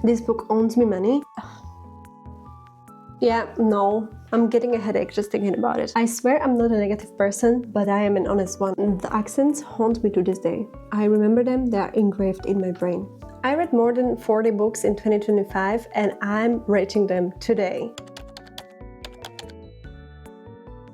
This book owes me money. Yeah, no. I'm getting a headache just thinking about it. I swear I'm not a negative person, but I am an honest one. The accents haunt me to this day. I remember them, they are engraved in my brain. I read more than 40 books in 2025 and I'm rating them today.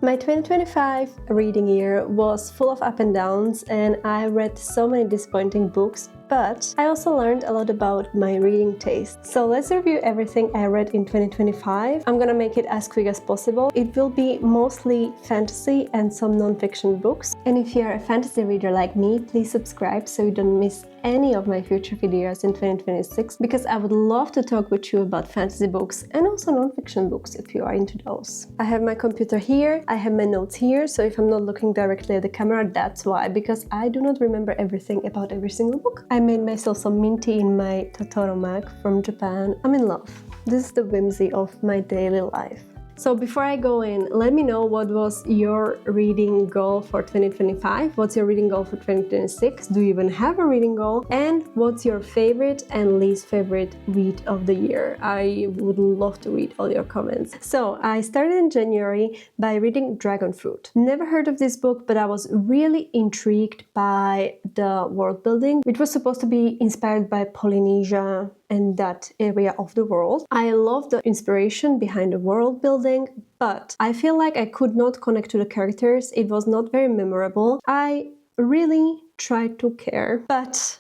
My 2025 reading year was full of ups and downs and I read so many disappointing books, but I also learned a lot about my reading taste. So let's review everything I read in 2025. I'm gonna make it as quick as possible. It will be mostly fantasy and some non-fiction books. And if you're a fantasy reader like me, please subscribe so you don't miss any of my future videos in 2026, because I would love to talk with you about fantasy books and also non-fiction books if you are into those. I have my computer here, I have my notes here, so if I'm not looking directly at the camera, that's why, because I do not remember everything about every single book. I made myself some mint tea in my Totoro mug from Japan. I'm in love. This is the whimsy of my daily life. So before I go in, let me know what was your reading goal for 2025, what's your reading goal for 2026, do you even have a reading goal, and what's your favorite and least favorite read of the year. I would love to read all your comments. So I started in January by reading Dragon Fruit. Never heard of this book, but I was really intrigued by the world building, which was supposed to be inspired by Polynesia and that area of the world. I love the inspiration behind the world building, but I feel like I could not connect to the characters. It was not very memorable. I really tried to care, but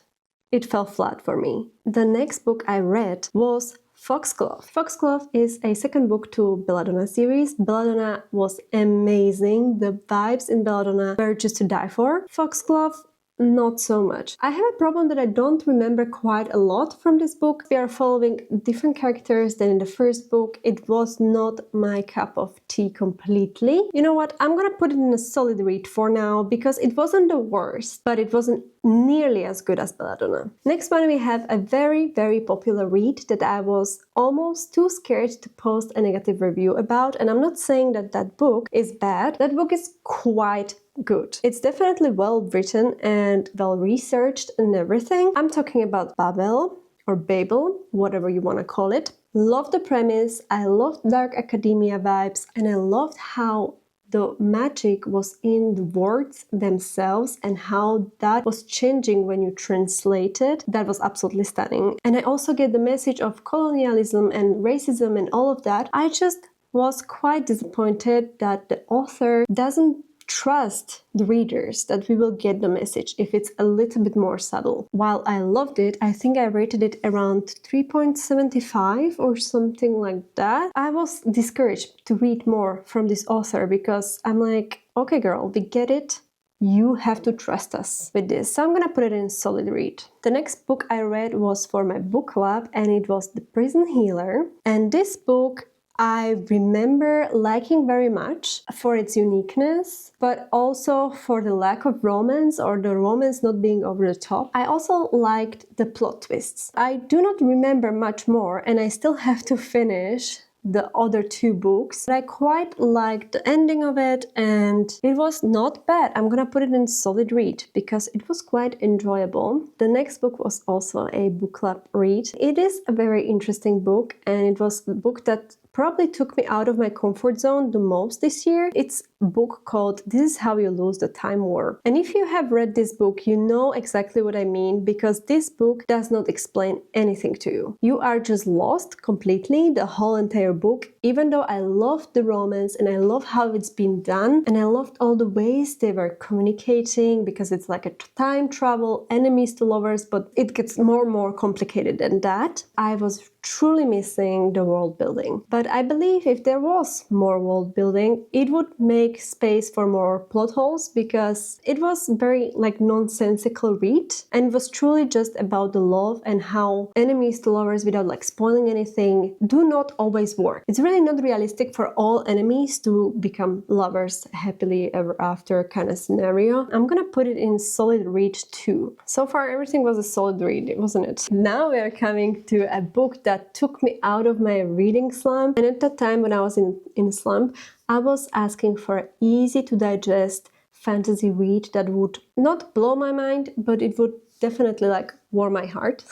it fell flat for me. The next book I read was Foxglove. Foxglove is a second book to Belladonna series. Belladonna was amazing. The vibes in Belladonna were just to die for. Foxglove, not so much. I have a problem that I don't remember quite a lot from this book. We are following different characters than in the first book. It was not my cup of tea completely. You know what? I'm gonna put it in a solid read for now because it wasn't the worst, but it wasn't nearly as good as Belladonna. Next one, we have a very, very popular read that I was almost too scared to post a negative review about, and I'm not saying that that book is bad. That book is quite good. It's definitely well written and well researched and everything. I'm talking about Babel or Babel, whatever you want to call it. Loved the premise, I loved dark academia vibes, and I loved how the magic was in the words themselves and how that was changing when you translate it. That was absolutely stunning. And I also get the message of colonialism and racism and all of that. I just was quite disappointed that the author doesn't trust the readers that we will get the message if it's a little bit more subtle. While I loved it, I think I rated it around 3.75 or something like that. I was discouraged to read more from this author because I'm like, okay girl, we get it. You have to trust us with this. So I'm gonna put it in solid read. The next book I read was for my book club and it was The Prison Healer. And this book I remember liking very much for its uniqueness, but also for the lack of romance or the romance not being over the top. I also liked the plot twists. I do not remember much more and I still have to finish the other two books. But I quite liked the ending of it and it was not bad. I'm gonna put it in solid read because it was quite enjoyable. The next book was also a book club read. It is a very interesting book and it was a book that probably took me out of my comfort zone the most this year. It's a book called This Is How You Lose the Time War. And if you have read this book, you know exactly what I mean because this book does not explain anything to you. You are just lost completely the whole entire book, even though I loved the romance and I love how it's been done and I loved all the ways they were communicating because it's like a time travel, enemies to lovers, but it gets more and more complicated than that. I was truly missing the world building. But I believe if there was more world building, it would make space for more plot holes because it was very like nonsensical read and it was truly just about the love and how enemies to lovers without like spoiling anything do not always work. It's really not realistic for all enemies to become lovers happily ever after kind of scenario. I'm gonna put it in solid read too. So far everything was a solid read, wasn't it? Now we are coming to a book that took me out of my reading slump. And at that time when I was in slump, I was asking for an easy to digest fantasy read that would not blow my mind, but it would definitely like warmed my heart.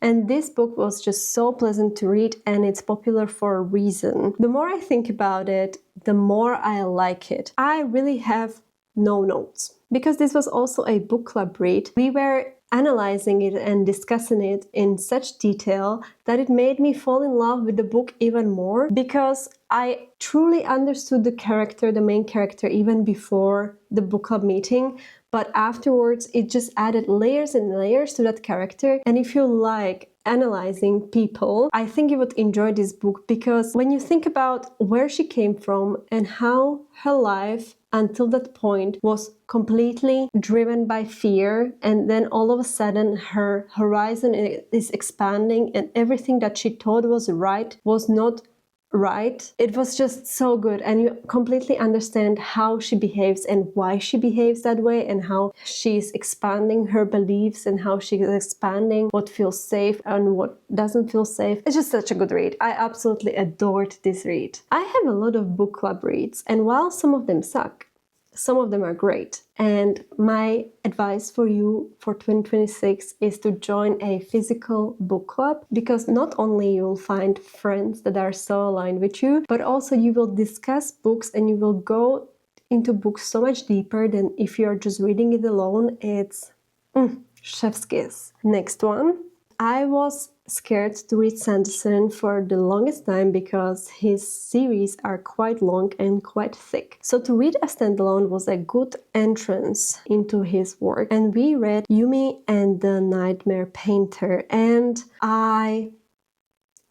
And this book was just so pleasant to read, and it's popular for a reason. The more I think about it, the more I like it. I really have no notes, because this was also a book club read. We were analyzing it and discussing it in such detail that it made me fall in love with the book even more, because I truly understood the character, the main character, even before the book club meeting. But afterwards, it just added layers and layers to that character. And if you like analyzing people, I think you would enjoy this book, because when you think about where she came from and how her life until that point was completely driven by fear, and then all of a sudden her horizon is expanding, and everything that she thought was right was not right. It was just so good, and you completely understand how she behaves and why she behaves that way, and how she's expanding her beliefs, and how she's expanding what feels safe and what doesn't feel safe. It's just such a good read. I absolutely adored this read. I have a lot of book club reads, and while some of them suck, some of them are great. And my advice for you for 2026 is to join a physical book club, because not only you'll find friends that are so aligned with you, but also you will discuss books and you will go into books so much deeper than if you're just reading it alone. It's chef's kiss. Next one. I was scared to read Sanderson for the longest time, because his series are quite long and quite thick. So to read a standalone was a good entrance into his work. And we read Yumi and the Nightmare Painter, and I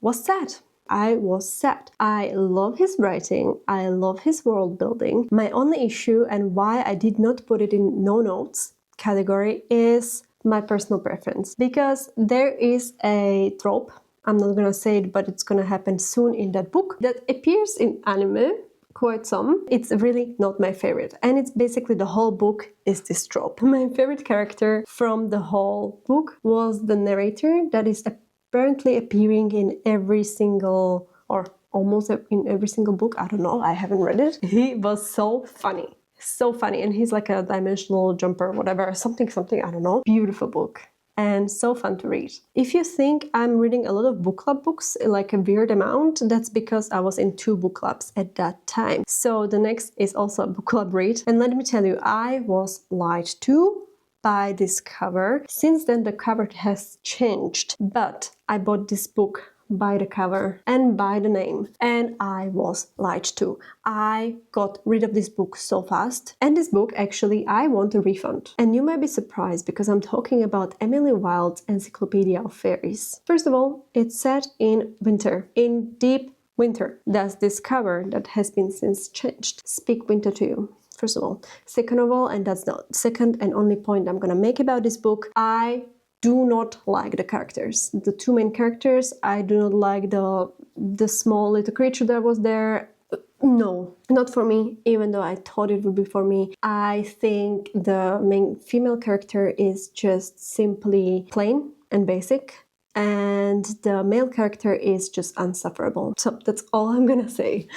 was sad. I was sad. I love his writing. I love his world building. My only issue, and why I did not put it in no notes category, is my personal preference, because there is a trope, I'm not gonna say it, but it's gonna happen soon in that book, that appears in anime quite some. It's really not my favorite, and it's basically the whole book is this trope. My favorite character from the whole book was the narrator that is apparently appearing in every single, or almost in every single book. I don't know, I haven't read it. He was so funny. So funny, and he's like a dimensional jumper, whatever, something, I don't know. Beautiful book, and so fun to read. If you think I'm reading a lot of book club books, like a weird amount, that's because I was in 2 book clubs at that time. So the next is also a book club read, and let me tell you, I was lied to by this cover. Since then the cover has changed, but I bought this book by the cover and by the name, and I was lied to. I got rid of this book so fast, and this book actually I want a refund. And you might be surprised, because I'm talking about Emily Wilde's Encyclopedia of Fairies. First of all, it's set in winter, in deep winter. Does this cover that has been since changed speak winter to you? First of all. Second of all, and that's the second and only point I'm gonna make about this book, I do not like the characters. The 2 main characters, I do not like the small little creature that was there. No, not for me, even though I thought it would be for me. I think the main female character is just simply plain and basic, and the male character is just insufferable. So that's all I'm gonna say.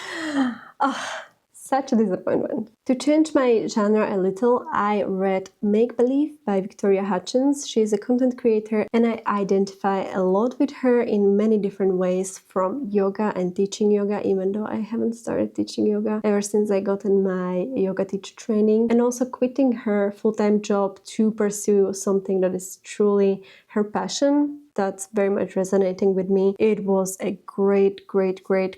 Such a disappointment. To change my genre a little, I read Make Believe by Victoria Hutchins. She's a content creator, and I identify a lot with her in many different ways, from yoga and teaching yoga, even though I haven't started teaching yoga ever since I got in my yoga teacher training, and also quitting her full-time job to pursue something that is truly her passion. That's very much resonating with me. It was a great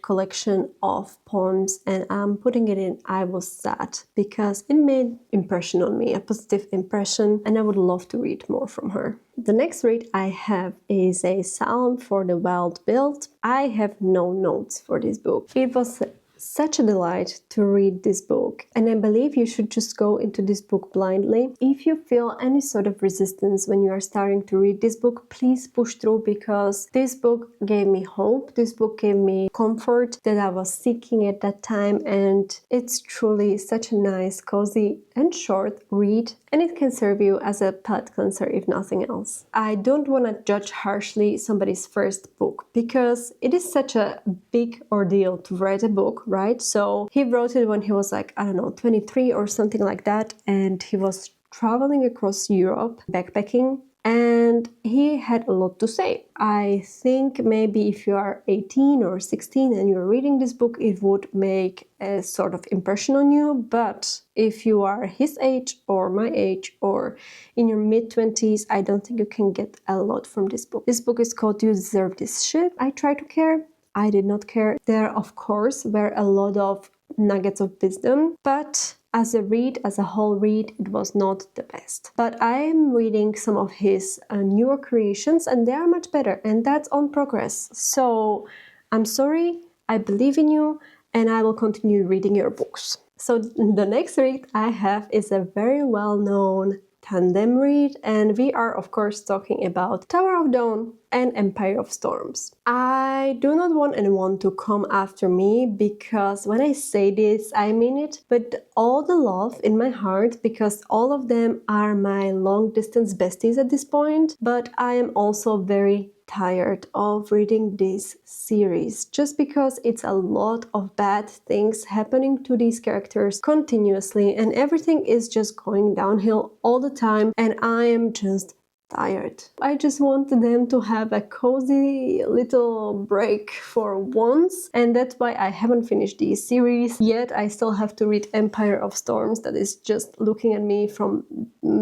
collection of poems, and I'm putting it in I was sad, because it made impression on me, a positive impression, and I would love to read more from her. The next read I have is a Psalm for the Wild Build. I have no notes for this book. It was such a delight to read this book, and I believe you should just go into this book blindly. If you feel any sort of resistance when you are starting to read this book, please push through, because this book gave me hope. This book gave me comfort that I was seeking at that time, and it's truly such a nice, cozy and short read, and it can serve you as a palate cleanser if nothing else. I don't want to judge harshly somebody's first book, because it is such a big ordeal to write a book, right? So he wrote it when he was like, I don't know, 23 or something like that, and he was traveling across Europe, backpacking, and he had a lot to say. I think maybe if you are 18 or 16 and you're reading this book, it would make a sort of impression on you. But if you are his age or my age or in your mid-20s, I don't think you can get a lot from this book. This book is called You Deserve This Shit. I Try to Care. I did not care. There, of course, were a lot of nuggets of wisdom, but as a whole read, it was not the best. But I am reading some of his newer creations and they are much better, and that's on progress. So I'm sorry, I believe in you, and I will continue reading your books. So the next read I have is a very well-known tandem read, and we are of course talking about Tower of Dawn and Empire of Storms. I do not want anyone to come after me, because when I say this, I mean it with all the love in my heart, because all of them are my long-distance besties at this point, but I am also very tired of reading this series, just because it's a lot of bad things happening to these characters continuously, and everything is just going downhill all the time, and I am just tired. I just wanted them to have a cozy little break for once, and that's why I haven't finished the series yet. I still have to read Empire of Storms, that is just looking at me from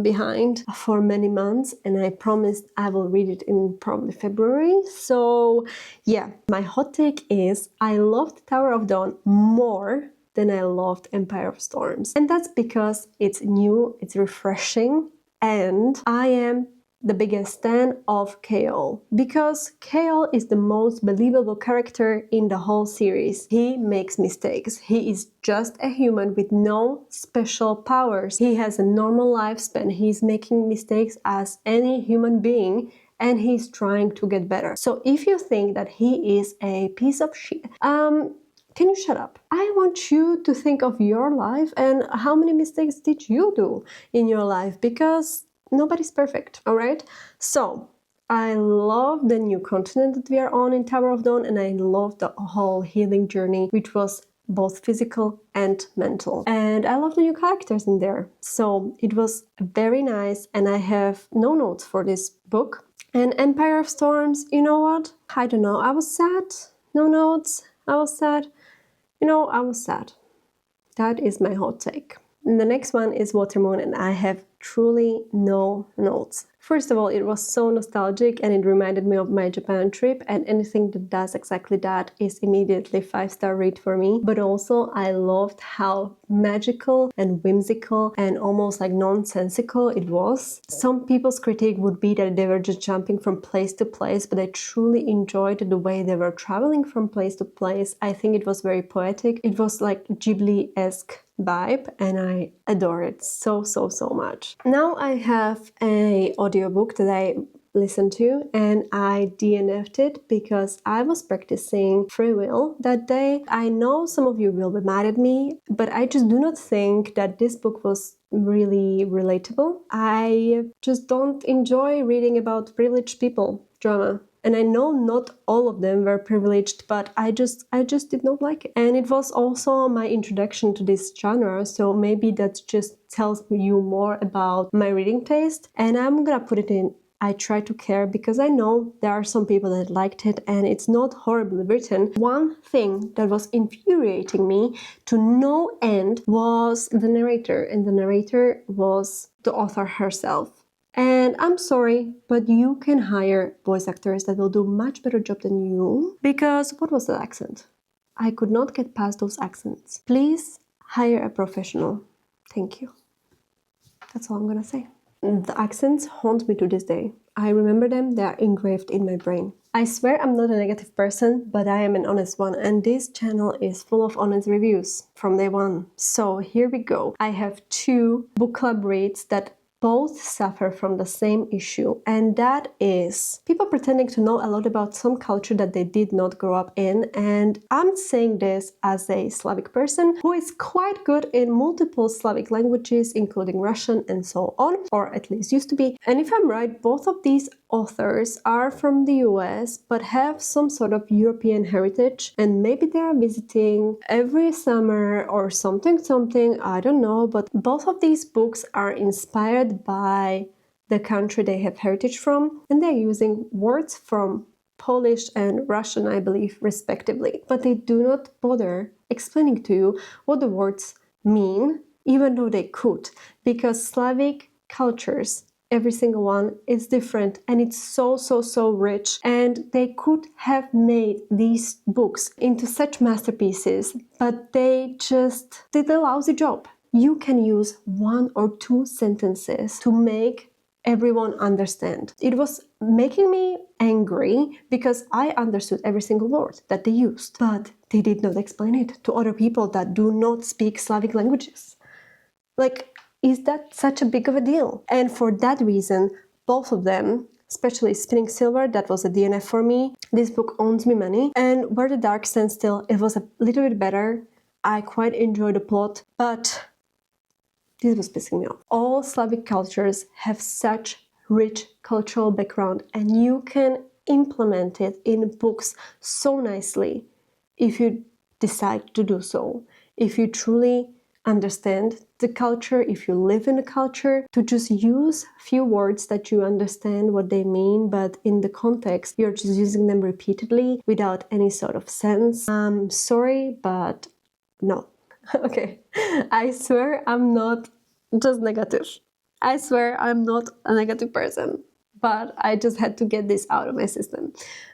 behind for many months, and I promised I will read it in probably February. So yeah, my hot take is I loved Tower of Dawn more than I loved Empire of Storms, and that's because it's new, it's refreshing, and I am the biggest fan of Kale, because Kale is the most believable character in the whole series. He makes mistakes. He is just a human with no special powers. He has a normal lifespan. He's making mistakes as any human being, and he's trying to get better. So if you think that he is a piece of shit, can you shut up? I want you to think of your life and how many mistakes did you do in your life, because nobody's perfect, all right? So I love the new continent that we are on in Tower of Dawn, and I love the whole healing journey, which was both physical and mental. And I love the new characters in there. So it was very nice, and I have no notes for this book. And Empire of Storms, you know what? I don't know, I was sad. No notes, I was sad. You know, I was sad. That is my hot take. And the next one is Watermoon, and I have truly no notes. First of all, it was so nostalgic and it reminded me of my Japan trip, and anything that does exactly that is immediately 5-star read for me. But also I loved how magical and whimsical and almost like nonsensical it was. Some people's critique would be that they were just jumping from place to place, but I truly enjoyed the way they were traveling from place to place. I think it was very poetic. It was like Ghibli-esque vibe, and I adore it so much. Now I have an audiobook that I listened to, and I DNF'd it because I was practicing free will that day. I know some of you will be mad at me, but I just do not think that this book was really relatable. I just don't enjoy reading about privileged people drama. And I know not all of them were privileged, but I just did not like it. And it was also my introduction to this genre, so maybe that just tells you more about my reading taste. And I'm gonna put it in I Try to Care, because I know there are some people that liked it and it's not horribly written. One thing that was infuriating me to no end was the narrator, and the narrator was the author herself. And I'm sorry, but you can hire voice actors that will do much better job than you. Because what was the accent? I could not get past those accents. Please hire a professional. Thank you. That's all I'm gonna say. The accents haunt me to this day. I remember them, they are engraved in my brain. I swear I'm not a negative person, but I am an honest one, and this channel is full of honest reviews from day one. So here we go. I have 2 book club reads that both suffer from the same issue, and that is people pretending to know a lot about some culture that they did not grow up in. And I'm saying this as a Slavic person who is quite good in multiple Slavic languages, including Russian and so on, or at least used to be. And if I'm right, both of these authors are from the US but have some sort of European heritage, and maybe they are visiting every summer or something, I don't know, but both of these books are inspired by the country they have heritage from, and they're using words from Polish and Russian, I believe, respectively. But they do not bother explaining to you what the words mean, even though they could, because Slavic cultures, every single one, is different, and it's so rich, and they could have made these books into such masterpieces, but they just did a lousy job. You can use 1 or 2 sentences to make everyone understand. It was making me angry because I understood every single word that they used, but they did not explain it to other people that do not speak Slavic languages. Like, is that such a big of a deal? And for that reason, both of them, especially Spinning Silver, that was a DNF for me. This book owns me money. And Where the Dark Stands Still, it was a little bit better. I quite enjoyed the plot, but this was pissing me off. All Slavic cultures have such rich cultural background, and you can implement it in books so nicely if you decide to do so. If you truly understand the culture, if you live in the culture, to just use few words that you understand what they mean, but in the context, you're just using them repeatedly without any sort of sense. I'm sorry, but no. Okay, I swear I'm not just negative. I swear I'm not a negative person, but I just had to get this out of my system.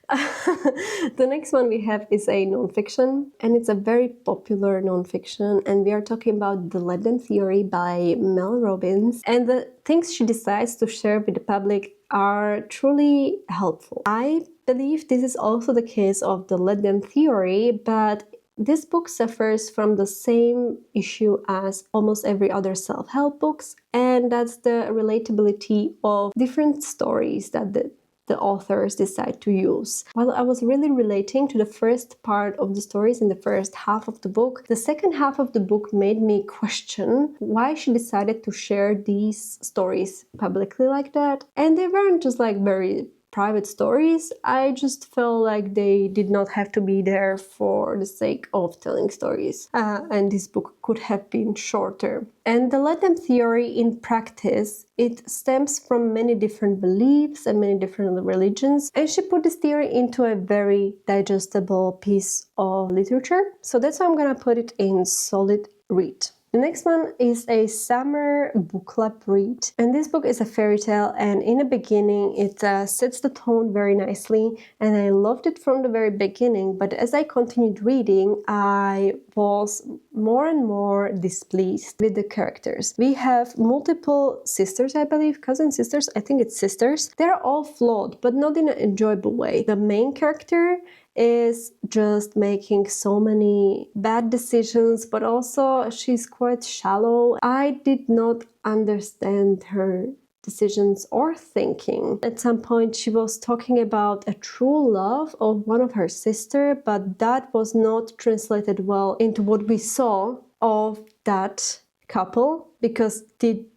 The next one we have is a nonfiction, and it's a very popular nonfiction, and we are talking about The Let Them Theory by Mel Robbins, and the things she decides to share with the public are truly helpful. I believe this is also the case of The Let Them Theory, but this book suffers from the same issue as almost every other self-help books, and that's the relatability of different stories that the authors decide to use. While I was really relating to the first part of the stories in the first half of the book, the second half of the book made me question why she decided to share these stories publicly like that. And they weren't just like very private stories. I just felt like they did not have to be there for the sake of telling stories. And this book could have been shorter. And the Let Them Theory in practice, it stems from many different beliefs and many different religions. And she put this theory into a very digestible piece of literature. So that's why I'm gonna put it in solid read. The next one is a summer book club read, and this book is a fairy tale, and in the beginning it sets the tone very nicely, and I loved it from the very beginning, but as I continued reading I was more and more displeased with the characters. We have multiple sisters, I believe, cousin sisters, I think it's sisters. They're all flawed, but not in an enjoyable way. The main character is just making so many bad decisions, but also she's quite shallow. I did not understand her decisions or thinking. At some point she was talking about a true love of one of her sisters, but that was not translated well into what we saw of that couple, because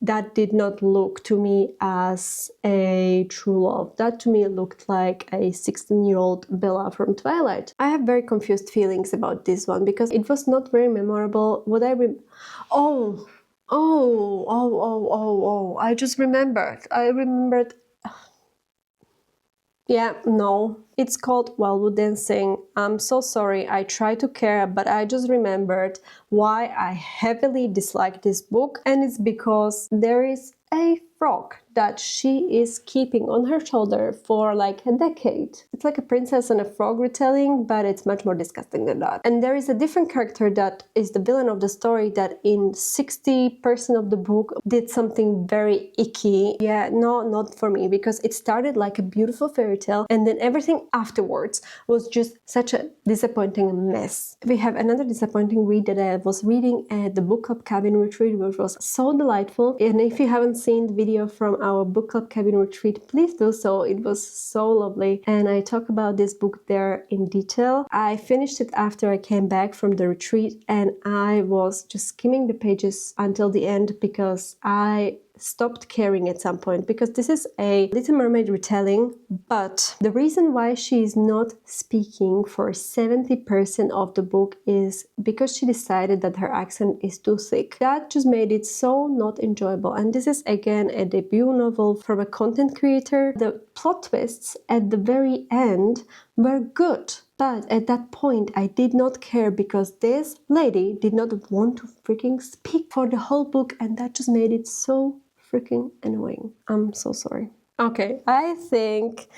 that did not look to me as a true love. That to me looked like a 16-year-old Bella from Twilight. I have very confused feelings about this one because it was not very memorable. What I I just remembered. Yeah, no. It's called Wildwood Dancing. I'm so sorry, I tried to care, but I just remembered why I heavily dislike this book, and it's because there is a frog that she is keeping on her shoulder for like a decade. It's like a Princess and a Frog retelling, but it's much more disgusting than that. And there is a different character that is the villain of the story that in 60% of the book did something very icky. Yeah, no, not for me, because it started like a beautiful fairy tale and then everything afterwards was just such a disappointing mess. We have another disappointing read that I was reading at the book club cabin retreat, which was so delightful. And if you haven't seen the video from our book club cabin retreat, please do so. It was so lovely. And I talk about this book there in detail. I finished it after I came back from the retreat and I was just skimming the pages until the end because I stopped caring at some point, because this is a Little Mermaid retelling, but the reason why she is not speaking for 70% of the book is because she decided that her accent is too thick. That just made it so not enjoyable. And this is again a debut novel from a content creator. The plot twists at the very end were good, but at that point I did not care because this lady did not want to freaking speak for the whole book, and that just made it so freaking annoying. I'm so sorry. Okay, I think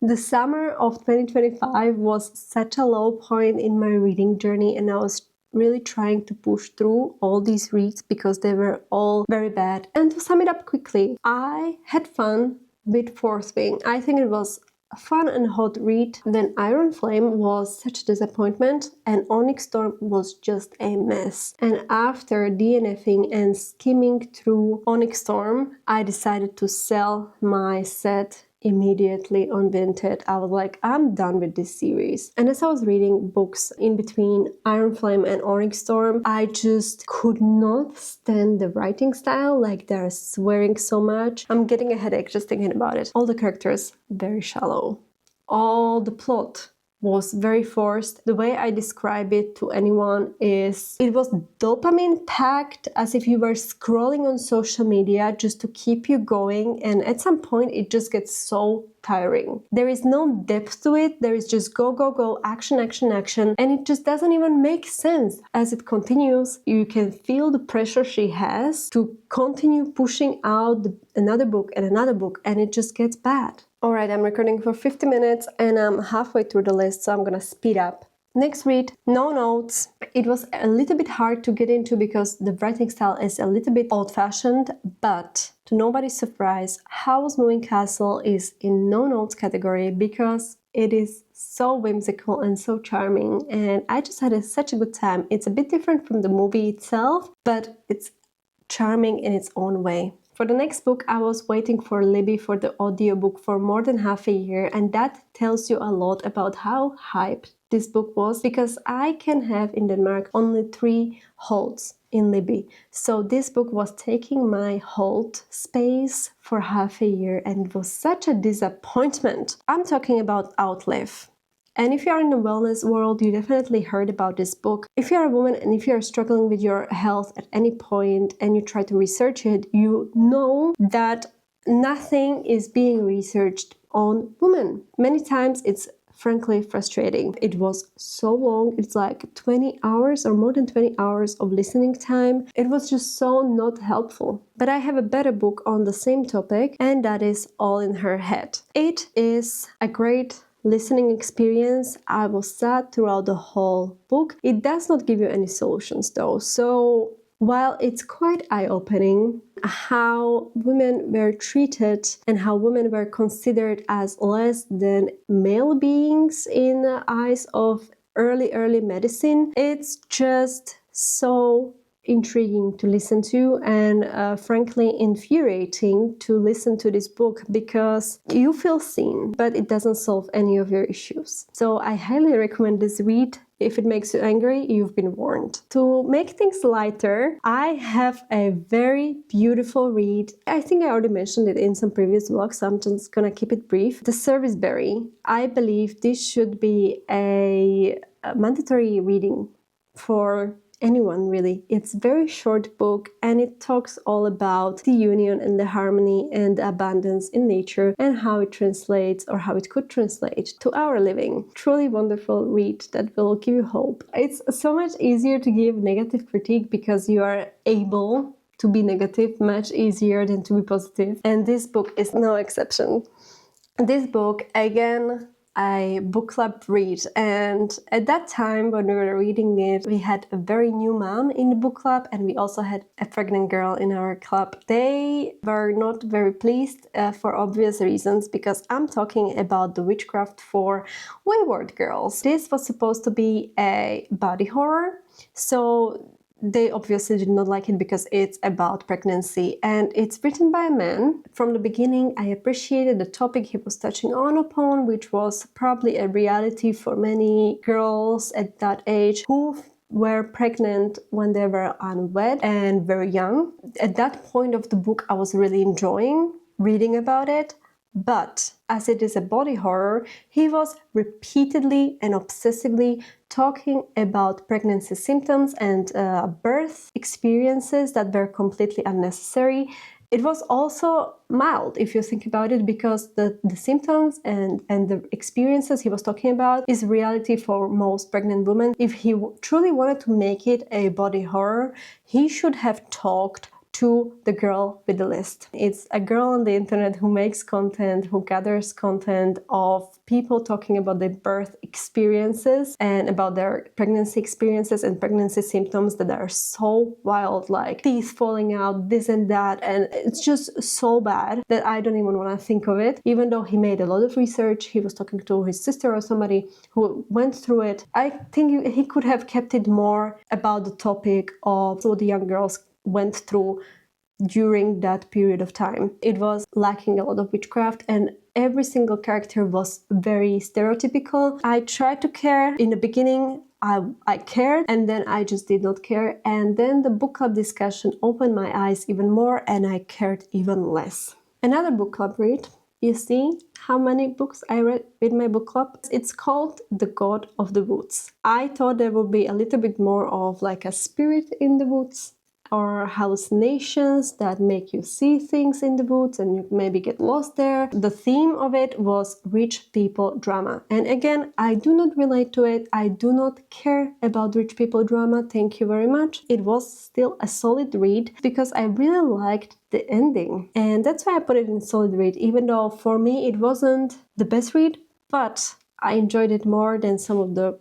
the summer of 2025 was such a low point in my reading journey, and I was really trying to push through all these reads because they were all very bad. And to sum it up quickly, I had fun with Fourth Wing. I think it was a fun and hot read. Then Iron Flame was such a disappointment, and Onyx Storm was just a mess. And after DNFing and skimming through Onyx Storm, I decided to sell my set immediately on Vinted. I was like, I'm done with this series. And as I was reading books in between Iron Flame and Onyx Storm, I just could not stand the writing style. Like, they're swearing so much. I'm getting a headache just thinking about it. All the characters, very shallow. All the plot was very forced. The way I describe it to anyone is it was dopamine packed, as if you were scrolling on social media just to keep you going, and at some point it just gets so tiring. There is no depth to it. There is just go, go, go, action, action, action, and it just doesn't even make sense. As it continues, you can feel the pressure she has to continue pushing out another book, and it just gets bad. Alright, I'm recording for 50 minutes and I'm halfway through the list, so I'm gonna speed up. Next read, No Notes. It was a little bit hard to get into because the writing style is a little bit old-fashioned, but to nobody's surprise, Howl's Moving Castle is in No Notes category because it is so whimsical and so charming, and I just had such a good time. It's a bit different from the movie itself, but it's charming in its own way. For the next book, I was waiting for Libby for the audiobook for more than half a year, and that tells you a lot about how hyped this book was, because I can have in Denmark only 3 holds in Libby. So this book was taking my hold space for half a year, and it was such a disappointment. I'm talking about Outlive. And if you are in the wellness world, you definitely heard about this book. If you are a woman and if you are struggling with your health at any point and you try to research it, you know that nothing is being researched on women. Many times it's frankly frustrating. It was so long. It's like 20 hours or more than 20 hours of listening time. It was just so not helpful. But I have a better book on the same topic, and that is All in Her Head. It is a great listening experience. I was sad throughout the whole book. It does not give you any solutions though. So while it's quite eye-opening how women were treated and how women were considered as less than male beings in the eyes of early medicine, it's just so intriguing to listen to, and frankly infuriating to listen to this book, because you feel seen, but it doesn't solve any of your issues. So I highly recommend this read. If it makes you angry, you've been warned. To make things lighter, I have a very beautiful read. I think I already mentioned it in some previous vlogs, so I'm just gonna keep it brief. The Service Berry. I believe this should be a mandatory reading for anyone, really. It's a very short book, and it talks all about the union and the harmony and the abundance in nature, and how it translates, or how it could translate, to our living. Truly wonderful read that will give you hope. It's so much easier to give negative critique because you are able to be negative much easier than to be positive, and this book is no exception. This book, again, I book club read, and at that time when we were reading it, we had a very new mom in the book club, and we also had a pregnant girl in our club. They were not very pleased for obvious reasons, because I'm talking about The Witchcraft for Wayward Girls. This was supposed to be a body horror, so they obviously did not like it because it's about pregnancy, and it's written by a man. From the beginning, I appreciated the topic he was touching upon, which was probably a reality for many girls at that age who were pregnant when they were unwed and very young. At that point of the book, I was really enjoying reading about it. But as it is a body horror, he was repeatedly and obsessively talking about pregnancy symptoms and birth experiences that were completely unnecessary. It was also mild, if you think about it, because the symptoms and the experiences he was talking about is reality for most pregnant women. If he truly wanted to make it a body horror, he should have talked to the girl with the list. It's a girl on the internet who makes content, who gathers content of people talking about their birth experiences and about their pregnancy experiences and pregnancy symptoms that are so wild, like teeth falling out, this and that, and it's just so bad that I don't even want to think of it. Even though he made a lot of research, he was talking to his sister or somebody who went through it. I think he could have kept it more about the topic of what the young girls went through during that period of time. It was lacking a lot of witchcraft, and every single character was very stereotypical. I tried to care. In the beginning, I cared, and then I just did not care. And then the book club discussion opened my eyes even more, and I cared even less. Another book club read. You see how many books I read with my book club? It's called The God of the Woods. I thought there would be a little bit more of like a spirit in the woods, or hallucinations that make you see things in the woods and you maybe get lost there. The theme of it was rich people drama. And again, I do not relate to it. I do not care about rich people drama. Thank you very much. It was still a solid read because I really liked the ending. And that's why I put it in solid read, even though for me it wasn't the best read, but I enjoyed it more than some of the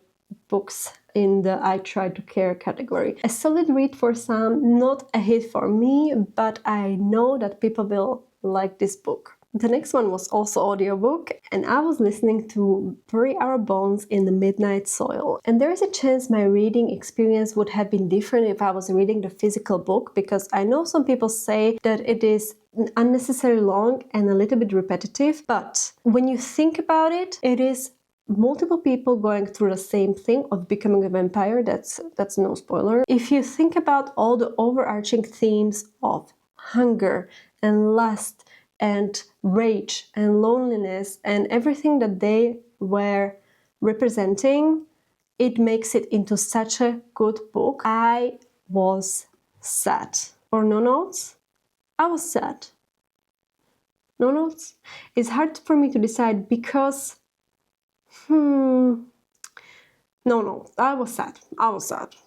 books in the I Try to Care category. A solid read for some, not a hit for me, but I know that people will like this book. The next one was also audiobook, and I was listening to Bury Our Bones in the Midnight Soil. And there is a chance my reading experience would have been different if I was reading the physical book, because I know some people say that it is unnecessarily long and a little bit repetitive, but when you think about it, it is multiple people going through the same thing of becoming a vampire. That's no spoiler. If you think about all the overarching themes of hunger and lust and rage and loneliness and everything that they were representing, it makes it into such a good book. I was sad. Or no notes? I was sad. No notes? It's hard for me to decide because no, I was sad.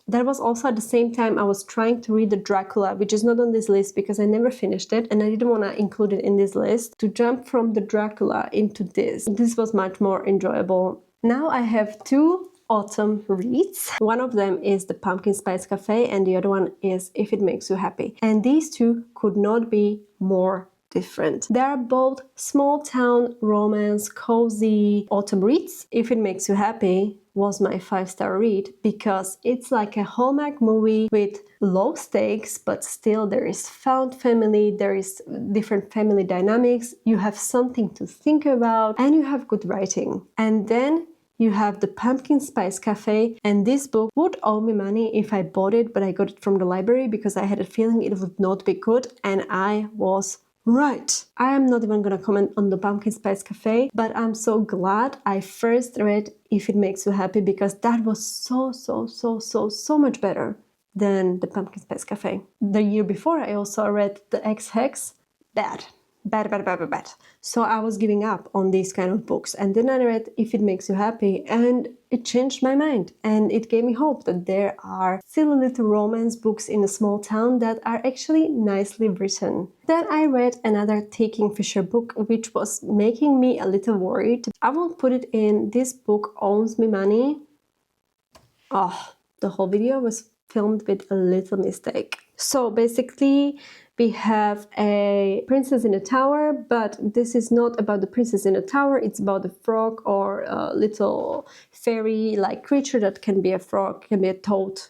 That was also at the same time I was trying to read the Dracula, which is not on this list because I never finished it and I didn't want to include it in this list. To jump from the Dracula into this was much more enjoyable. Now I have two autumn reads. One of them is The Pumpkin Spice Cafe and the other one is If It Makes You Happy. And these two could not be more different. They are both small town romance, cozy autumn reads. If It Makes You Happy was my 5-star read because it's like a Hallmark movie with low stakes, but still there is found family, there is different family dynamics, you have something to think about, and you have good writing. And then you have The Pumpkin Spice Cafe, and this book would owe me money if I bought it, but I got it from the library because I had a feeling it would not be good, and I was right. I am not even gonna comment on The Pumpkin Spice Cafe, but I'm so glad I first read If It Makes You Happy because that was so much better than The Pumpkin Spice Cafe. The year before I also read The Ex-Hex. Bad. So I was giving up on these kind of books, and then I read If It Makes You Happy, and it changed my mind and it gave me hope that there are silly little romance books in a small town that are actually nicely written. Then I read another Taking Fisher book, which was making me a little worried. I won't put it in This Book Owes Me Money. Oh, the whole video was filmed with a little mistake. So basically, we have a princess in a tower, but this is not about the princess in a tower, it's about a frog or a little fairy-like creature that can be a frog, can be a toad,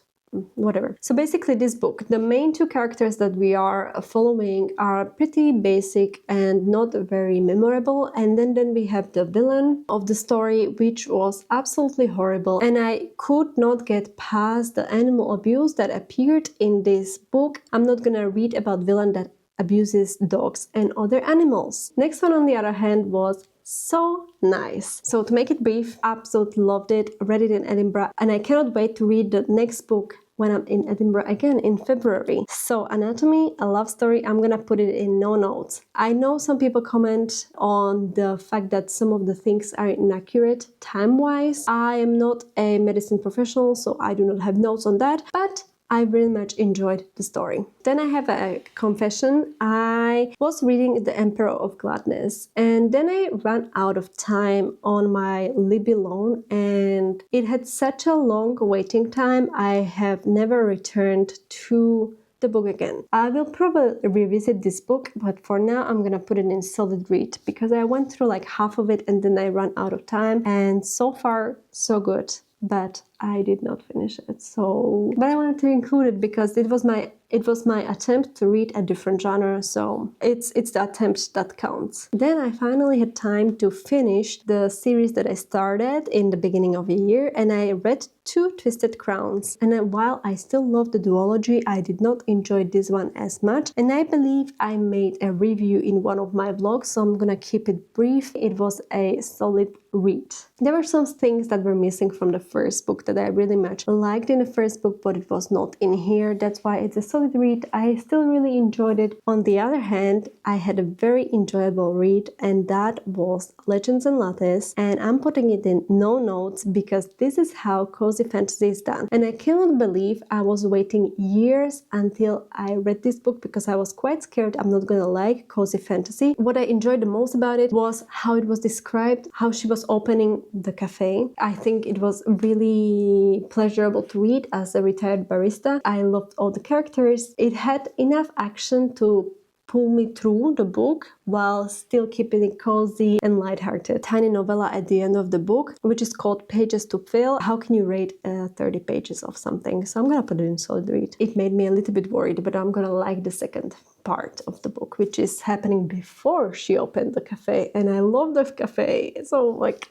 whatever. So basically this book, the main two characters that we are following are pretty basic and not very memorable, and then we have the villain of the story, which was absolutely horrible, and I could not get past the animal abuse that appeared in this book. I'm not gonna read about villain that abuses dogs and other animals. Next one, on the other hand, was so nice. So to make it brief, absolutely loved it, read it in Edinburgh, and I cannot wait to read the next book when I'm in Edinburgh again in February. So Anatomy, a love story, I'm gonna put it in no notes. I know some people comment on the fact that some of the things are inaccurate time-wise. I am not a medicine professional, so I do not have notes on that, but I very much enjoyed the story. Then I have a confession. I was reading The Emperor of Gladness, and then I ran out of time on my Libby loan, and it had such a long waiting time. I have never returned to the book again. I will probably revisit this book, but for now I'm gonna put it in solid read because I went through like half of it and then I ran out of time, and so far so good. But I did not finish it. But I wanted to include it because it was my attempt to read a different genre, so it's the attempt that counts. Then I finally had time to finish the series that I started in the beginning of the year, and I read 2 Twisted Crowns. And then while I still love the duology, I did not enjoy this one as much, and I believe I made a review in one of my vlogs, so I'm gonna keep it brief. It was a solid read. There were some things that were missing from the first book that I really much liked in the first book, but it was not in here. That's why it's a solid read. I still really enjoyed it. On the other hand, I had a very enjoyable read, and that was Legends and Lattes, and I'm putting it in no notes because this is how cozy fantasy is done. And I cannot believe I was waiting years until I read this book because I was quite scared I'm not gonna like cozy fantasy. What I enjoyed the most about it was how it was described, how she was opening the cafe. I think it was really pleasurable to read as a retired barista. I loved all the characters. It had enough action to pull me through the book while still keeping it cozy and lighthearted. Tiny novella at the end of the book, which is called Pages to Fill. How can you rate 30 pages of something? So I'm gonna put it in solid read. It made me a little bit worried, but I'm gonna like the second part of the book, which is happening before she opened the cafe, and I love the cafe. So like,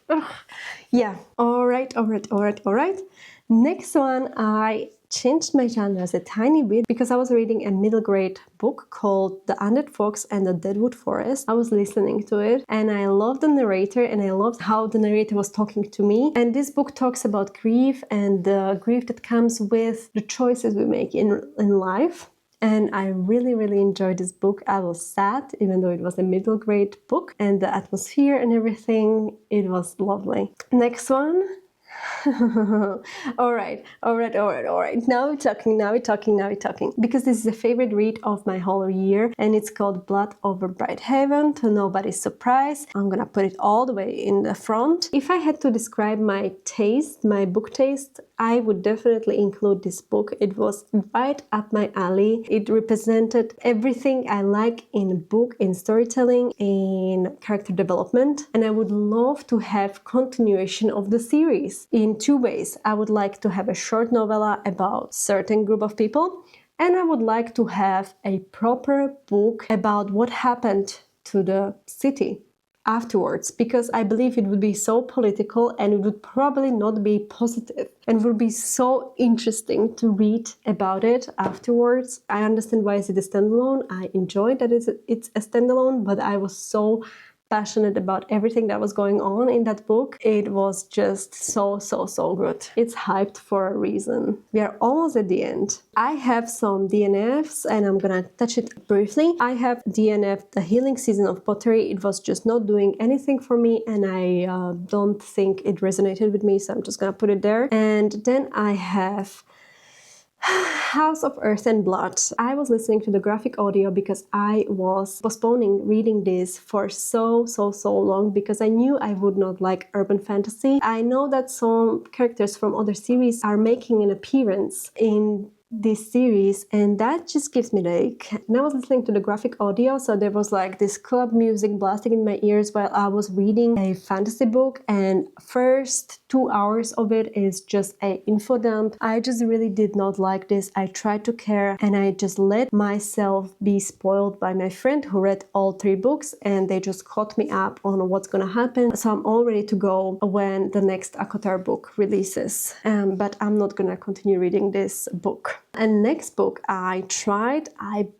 yeah. All right. Next one, I changed my genres a tiny bit because I was reading a middle grade book called The Undead Fox and the Deadwood Forest. I was listening to it and I loved the narrator and I loved how the narrator was talking to me. And this book talks about grief and the grief that comes with the choices we make in life. And I really enjoyed this book. I was sad, even though it was a middle grade book, and the atmosphere and everything, it was lovely. Next one. All right. Now we're talking. Because this is a favorite read of my whole year, and it's called Blood Over Brighthaven, to nobody's surprise. I'm gonna put it all the way in the front. If I had to describe my taste, my book taste, I would definitely include this book. It was right up my alley. It represented everything I like in a book, in storytelling, in character development, and I would love to have continuation of the series in 2 ways. I would like to have a short novella about certain group of people, and I would like to have a proper book about what happened to the city afterwards, because I believe it would be so political and it would probably not be positive, and it would be so interesting to read about it afterwards. I understand why is it a standalone. I enjoyed that it's a standalone, but I was so passionate about everything that was going on in that book. It was just so good. It's hyped for a reason. We are almost at the end. I have some DNFs and I'm gonna touch it briefly. I have DNF The Healing Season of Pottery. It was just not doing anything for me and I don't think it resonated with me, so I'm just gonna put it there. And then I have House of Earth and Blood. I was listening to the graphic audio because I was postponing reading this for so long because I knew I would not like urban fantasy. I know that some characters from other series are making an appearance in this series and that just gives me the ache. And I was listening to the graphic audio, so there was like this club music blasting in my ears while I was reading a fantasy book, and first 2 hours of it is just a info dump. I just really did not like this. I tried to care and I just let myself be spoiled by my friend who read all 3 books and they just caught me up on what's gonna happen. So I'm all ready to go when the next ACOTAR book releases. But I'm not gonna continue reading this book. And next book I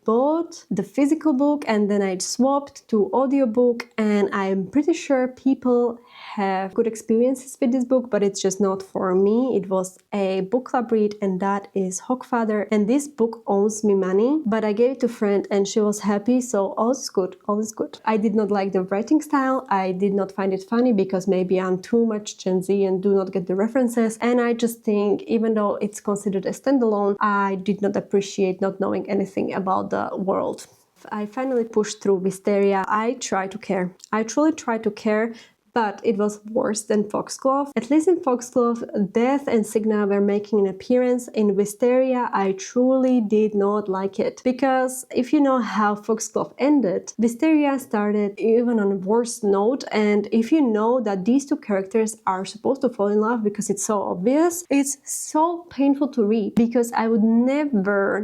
bought the physical book and then I swapped to audiobook, and I'm pretty sure people have good experiences with this book, but it's just not for me. It was a book club read and that is Hogfather, and this book owes me money, but I gave it to a friend and she was happy, so all is good, all is good. I did not like the writing style. I did not find it funny because maybe I'm too much Gen Z and do not get the references, and I just think even though it's considered a standalone, I did not appreciate not knowing anything about the world. I finally pushed through Wisteria. I try to care. I truly try to care, but it was worse than Foxglove. At least in Foxglove, Death and Signa were making an appearance. In Wisteria, I truly did not like it. Because if you know how Foxglove ended, Wisteria started even on a worse note, and if you know that these 2 characters are supposed to fall in love because it's so obvious, it's so painful to read because I would never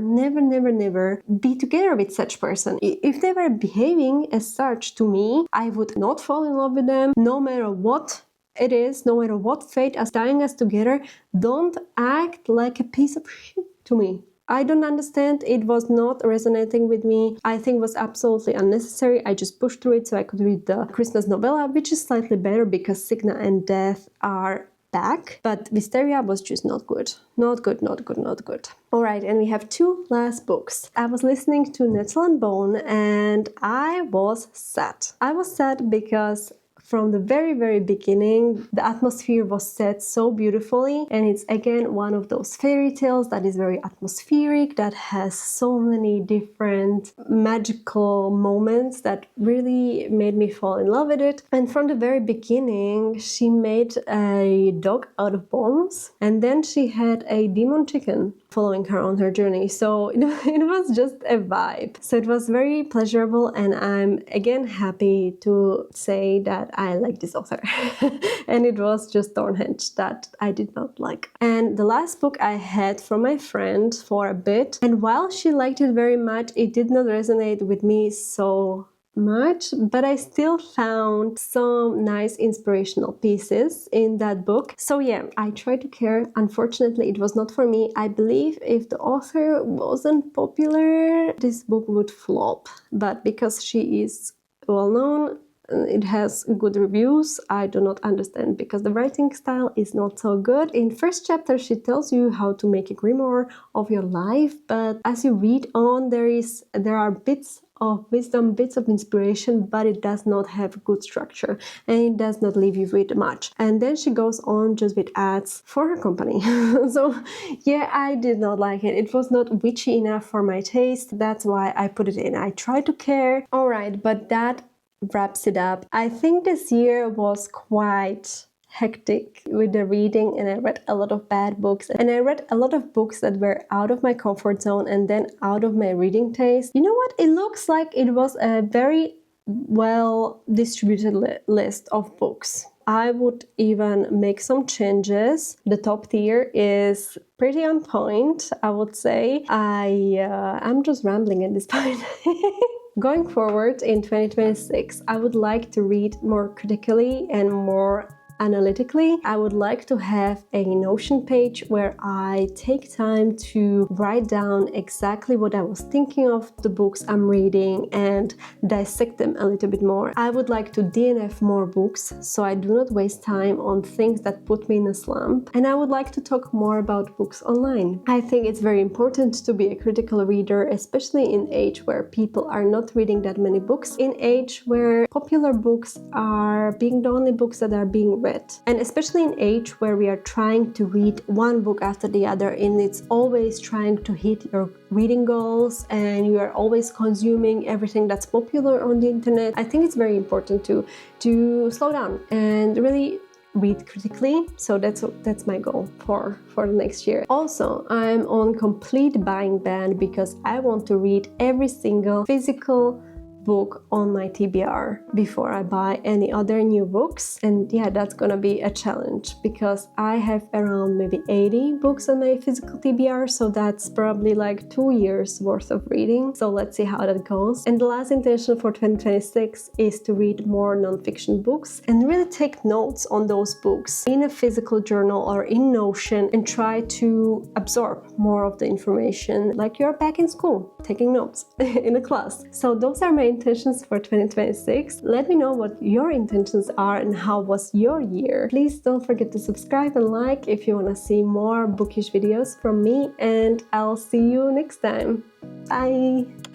be together with such person. If they were behaving as such to me, I would not fall in love with them, no matter what it is, no matter what fate is tying us together. Don't act like a piece of shit to me. I don't understand. It was not resonating with me. I think it was absolutely unnecessary. I just pushed through it so I could read the Christmas novella, which is slightly better because Signa and Death are back, but Wisteria was just not good. Not good. Alright, and we have 2 last books. I was listening to Nettle and Bone and I was sad. I was sad because from the very beginning, the atmosphere was set so beautifully, and it's again one of those fairy tales that is very atmospheric, that has so many different magical moments that really made me fall in love with it. And from the very beginning, she made a dog out of bones, and then she had a demon chicken following her on her journey. So it was just a vibe. So it was very pleasurable, and I'm again happy to say that I like this author. And it was just Thornhenge that I did not like. And the last book I had from my friend for a bit, and while she liked it very much, it did not resonate with me so much, but I still found some nice inspirational pieces in that book. So yeah, I tried to care. Unfortunately, it was not for me. I believe if the author wasn't popular, this book would flop. But because she is well known, it has good reviews, I do not understand because the writing style is not so good. In first chapter, she tells you how to make a grimoire of your life, but as you read on, there are bits of wisdom, bits of inspiration, but it does not have good structure and it does not leave you with much. And then she goes on just with ads for her company. So yeah, I did not like it. It was not witchy enough for my taste. That's why I put it in. I tried to care. All right, but that wraps it up. I think this year was quite hectic with the reading, and I read a lot of bad books, and I read a lot of books that were out of my comfort zone and then out of my reading taste. You know what? It looks like it was a very well distributed list of books. I would even make some changes. The top tier is pretty on point, I would say. I'm just rambling at this point. Going forward in 2026, I would like to read more critically and more analytically. I would like to have a Notion page where I take time to write down exactly what I was thinking of the books I'm reading and dissect them a little bit more. I would like to DNF more books so I do not waste time on things that put me in a slump. And I would like to talk more about books online. I think it's very important to be a critical reader, especially in age where people are not reading that many books, in age where popular books are being the only books that are being read, and especially in age where we are trying to read one book after the other and it's always trying to hit your reading goals and you are always consuming everything that's popular on the internet. I think it's very important to slow down and really read critically. So that's my goal for the next year. Also, I'm on complete buying ban because I want to read every single physical book on my TBR before I buy any other new books. And yeah, that's gonna be a challenge because I have around maybe 80 books on my physical TBR, so that's probably like 2 years worth of reading. So let's see how that goes. And the last intention for 2026 is to read more non-fiction books and really take notes on those books in a physical journal or in Notion and try to absorb more of the information like you're back in school taking notes in a class. So those are my intentions for 2026. Let me know what your intentions are and how was your year. Please don't forget to subscribe and like if you want to see more bookish videos from me, and I'll see you next time. Bye!